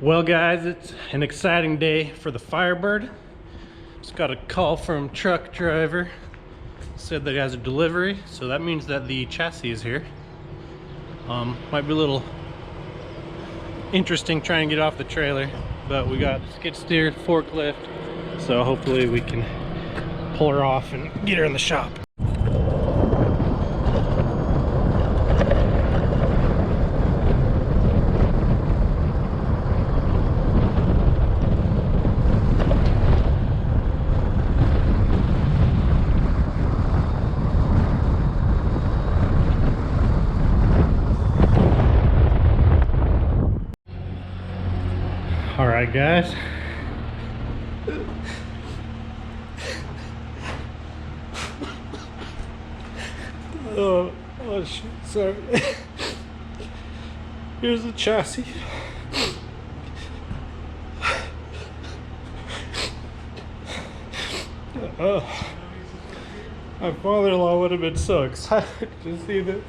Well guys, it's an exciting day for the Firebird. Just got a call from truck driver. Said that he has a delivery, so that means that the chassis is here. Might be a little interesting trying to get off the trailer, but we got skid steer, forklift, so hopefully we can pull her off and get her in the shop. All right, guys. Oh shit, sorry. Here's the chassis. My father-in-law would have been so excited to see this.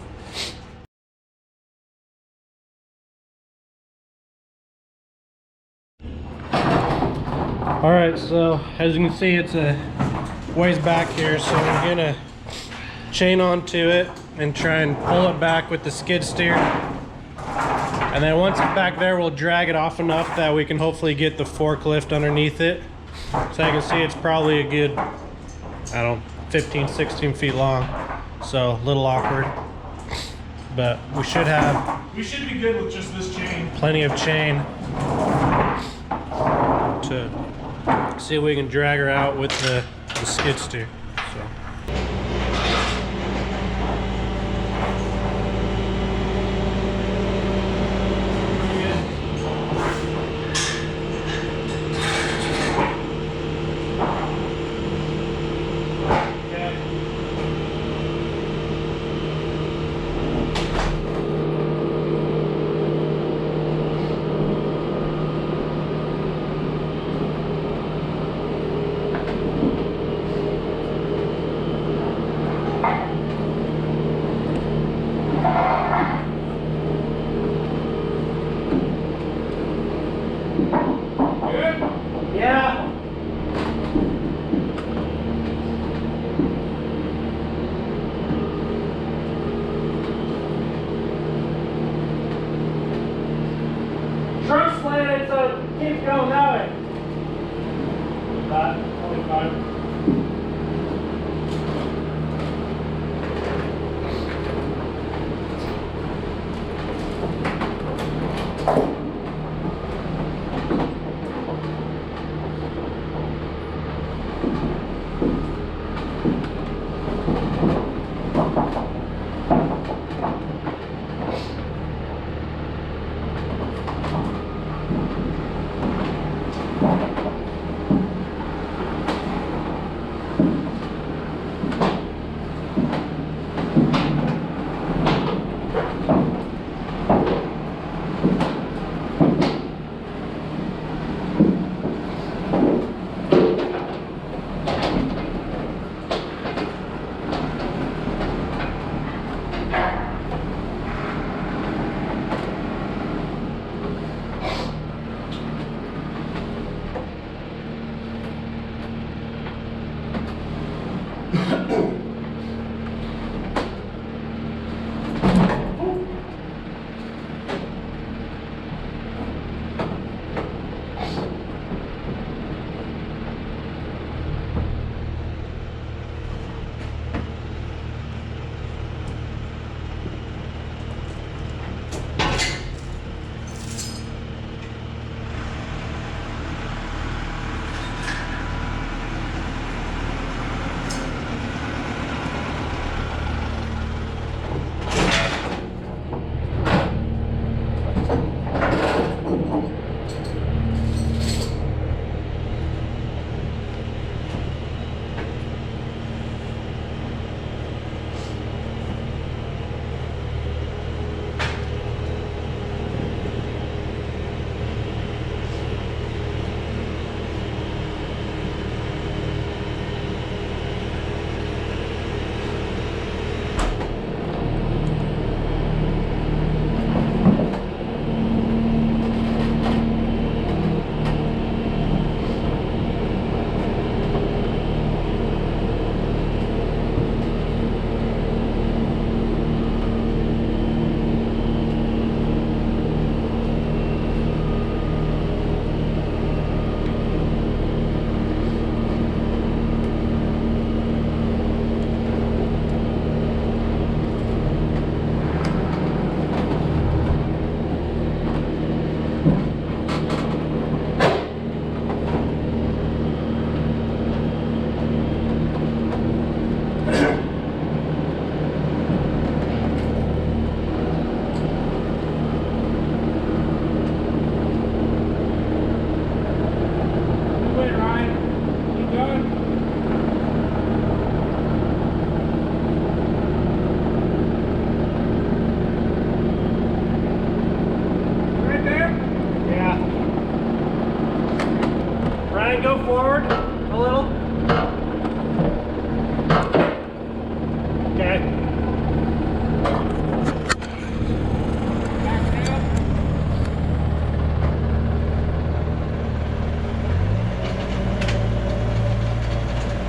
Alright, so as you can see, it's a ways back here, so we're gonna chain onto it and try and pull it back with the skid steer. And then once it's back there, we'll drag it off enough that we can hopefully get the forklift underneath it. So you can see it's probably a good, I don't know, 15, 16 feet long. So a little awkward. But we should be good with just this chain. Plenty of chain to see if we can drag her out with the skid steer. So. Yeah. Truck slanted, so keep going that way. That 25. forward a little. Okay. Back down.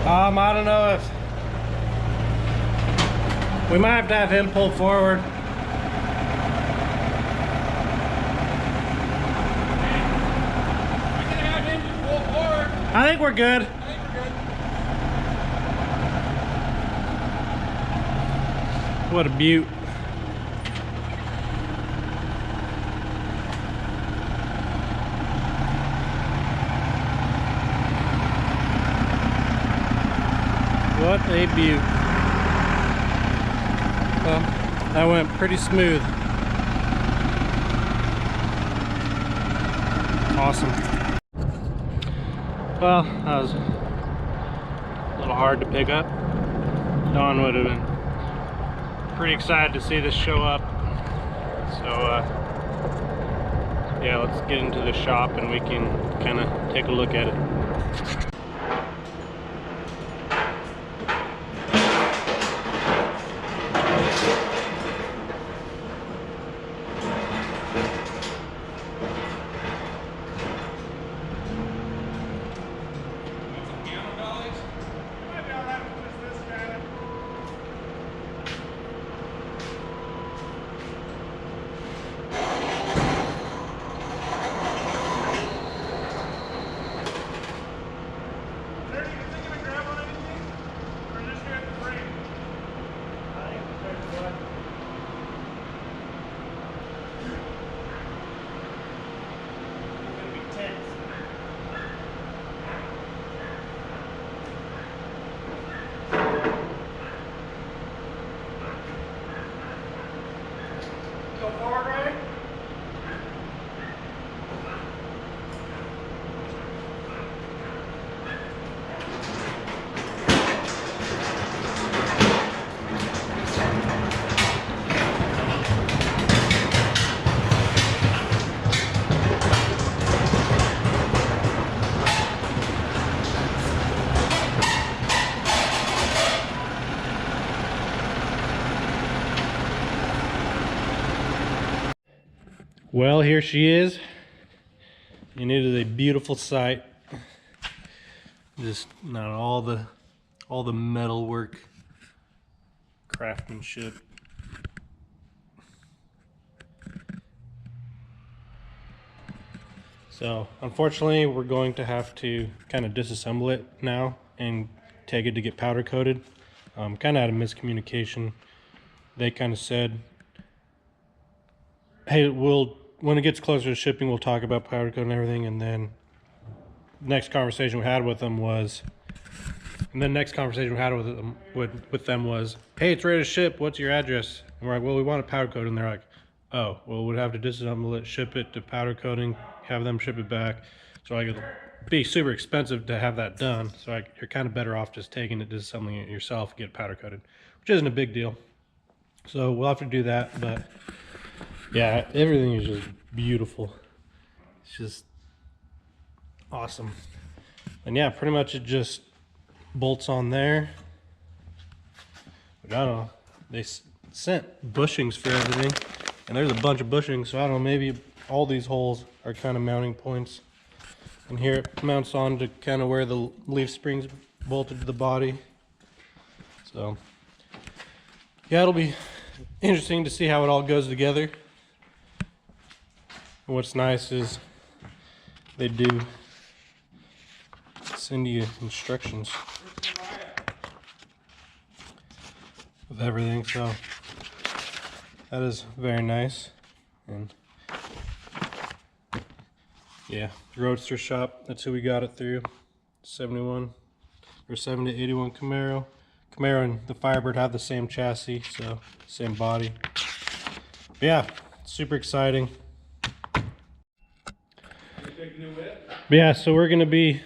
I don't know if we might have to have him pull forward. I think we're good. What a beaut. What a beaut. Well, that went pretty smooth. Awesome. Well, that was a little hard to pick up. Dawn would have been pretty excited to see this show up. So, yeah, let's get into the shop and we can kind of take a look at it. Well, here she is, and it is a beautiful sight. Just not all the metal work, craftsmanship. So unfortunately, we're going to have to kind of disassemble it now and take it to get powder coated. Kind of had a miscommunication. They kind of said, hey, when it gets closer to shipping, we'll talk about powder coat and everything. And then next conversation we had with them was, hey, it's ready to ship. What's your address? And we're like, well, we want a powder coat. And they're like, oh, well, we'd have to disassemble it, ship it to powder coating, have them ship it back. So it'll be super expensive to have that done. So you're kind of better off just taking it, disassembling it yourself, get powder coated, which isn't a big deal. So we'll have to do that, but yeah, everything is just beautiful. It's just awesome. And yeah, pretty much it just bolts on there. But I don't know, they sent bushings for everything, and there's a bunch of bushings, so I don't know, maybe all these holes are kind of mounting points. And here it mounts on to kind of where the leaf springs bolted to the body. So yeah, it'll be interesting to see how it all goes together. And what's nice is they do send you instructions with everything, so that is very nice. And yeah, Roadster shop, that's who we got it through. 71 or 70 to 81 Camaro. Camaro and the Firebird have the same chassis, so same body. But yeah, super exciting. But yeah, so we're gonna be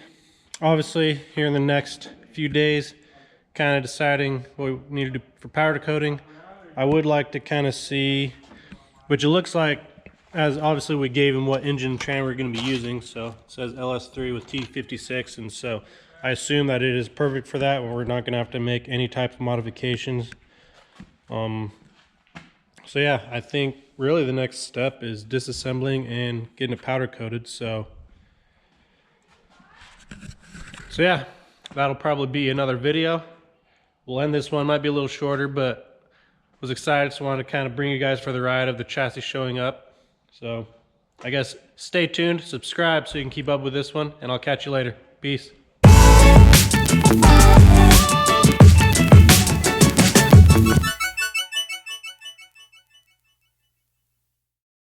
obviously here in the next few days kind of deciding what we need to do for powder coating. I would like to kind of see, which it looks like as obviously we gave him what engine tram we're going to be using, so it says LS3 with T56, and so I assume that it is perfect for that, and we're not going to have to make any type of modifications. So yeah, I think really the next step is disassembling and getting it powder coated. So yeah, that'll probably be another video. We'll end this one, might be a little shorter, but was excited, so wanted to kind of bring you guys for the ride of the chassis showing up. So I guess stay tuned, subscribe so you can keep up with this one, and I'll catch you later. Peace.